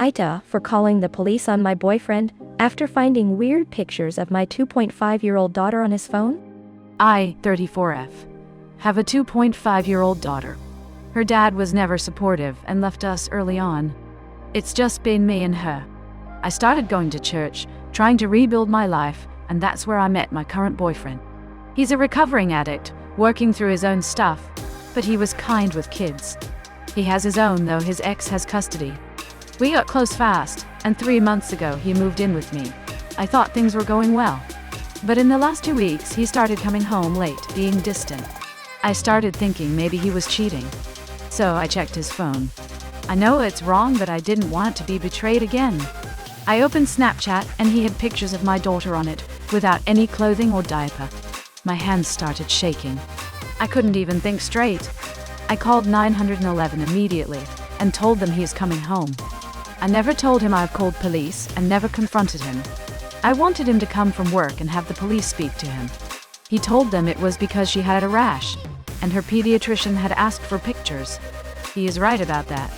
AITA for calling the police on my boyfriend after finding weird pictures of my 2.5-year-old daughter on his phone? I, 34F, have a 2.5-year-old daughter. Her dad was never supportive and left us early on. It's just been me and her. I started going to church, trying to rebuild my life, and that's where I met my current boyfriend. He's a recovering addict, working through his own stuff, but he was kind with kids. He has his own, though his ex has custody. We got close fast, and 3 months ago he moved in with me. I thought things were going well. But in the last 2 weeks he started coming home late, being distant. I started thinking maybe he was cheating. So I checked his phone. I know it's wrong, but I didn't want to be betrayed again. I opened Snapchat and he had pictures of my daughter on it, without any clothing or diaper. My hands started shaking. I couldn't even think straight. I called 911 immediately and told them he is coming home. I never told him I've called police and never confronted him. I wanted him to come from work and have the police speak to him. He told them it was because she had a rash, and her pediatrician had asked for pictures. He is right about that.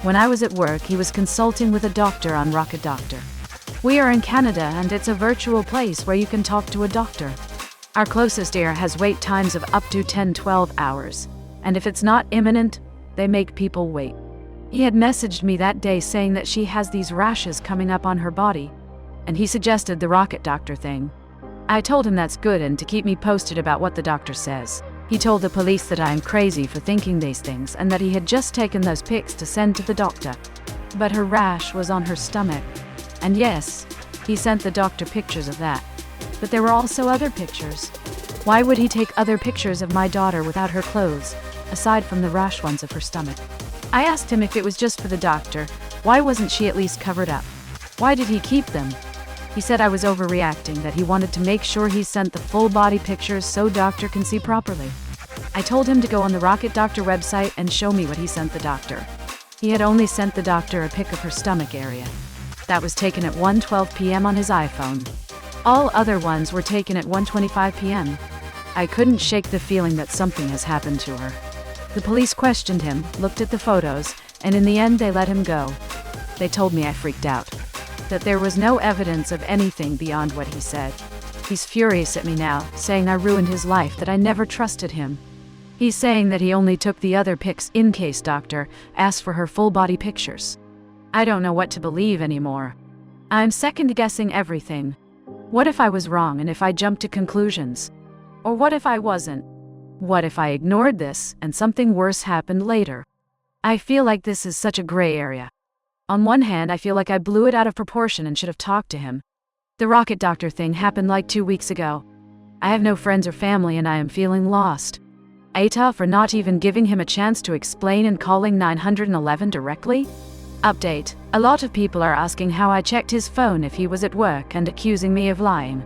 When I was at work, he was consulting with a doctor on Rocket Doctor. We are in Canada and it's a virtual place where you can talk to a doctor. Our closest ear has wait times of up to 10-12 hours, and if it's not imminent, they make people wait. He had messaged me that day saying that she has these rashes coming up on her body, and he suggested the Rocket Doctor thing. I told him that's good and to keep me posted about what the doctor says. He told the police that I am crazy for thinking these things and that he had just taken those pics to send to the doctor. But her rash was on her stomach. And yes, he sent the doctor pictures of that. But there were also other pictures. Why would he take other pictures of my daughter without her clothes, aside from the rash ones of her stomach? I asked him if it was just for the doctor, why wasn't she at least covered up? Why did he keep them? He said I was overreacting, that he wanted to make sure he sent the full body pictures so doctor can see properly. I told him to go on the Rocket Doctor website and show me what he sent the doctor. He had only sent the doctor a pic of her stomach area. That was taken at 1:12 p.m. on his iPhone. All other ones were taken at 1:25 p.m. I couldn't shake the feeling that something has happened to her. The police questioned him, looked at the photos, and in the end they let him go. They told me I freaked out. That there was no evidence of anything beyond what he said. He's furious at me now, saying I ruined his life, that I never trusted him. He's saying that he only took the other pics in case doctor asked for her full body pictures. I don't know what to believe anymore. I'm second-guessing everything. What if I was wrong and if I jumped to conclusions? Or what if I wasn't? What if I ignored this and something worse happened later? I feel like this is such a gray area. On one hand, I feel like I blew it out of proportion and should have talked to him. The Rocket Doctor thing happened like 2 weeks ago. I have no friends or family and I am feeling lost. AITA for not even giving him a chance to explain and calling 911 directly? Update: a lot of people are asking how I checked his phone if he was at work and accusing me of lying.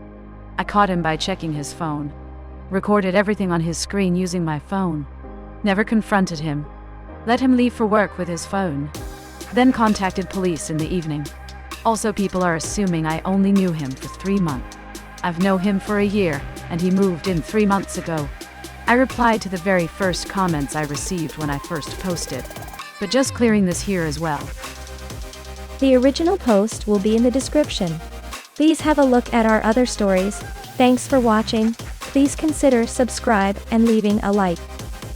I caught him by checking his phone. Recorded everything on his screen using my phone. Never confronted him. Let him leave for work with his phone. Then contacted police in the evening. Also, people are assuming I only knew him for 3 months. I've known him for a year, and he moved in 3 months ago. I replied to the very first comments I received when I first posted. But just clearing this here as well. The original post will be in the description. Please have a look at our other stories. Thanks for watching. Please consider subscribe and leaving a like.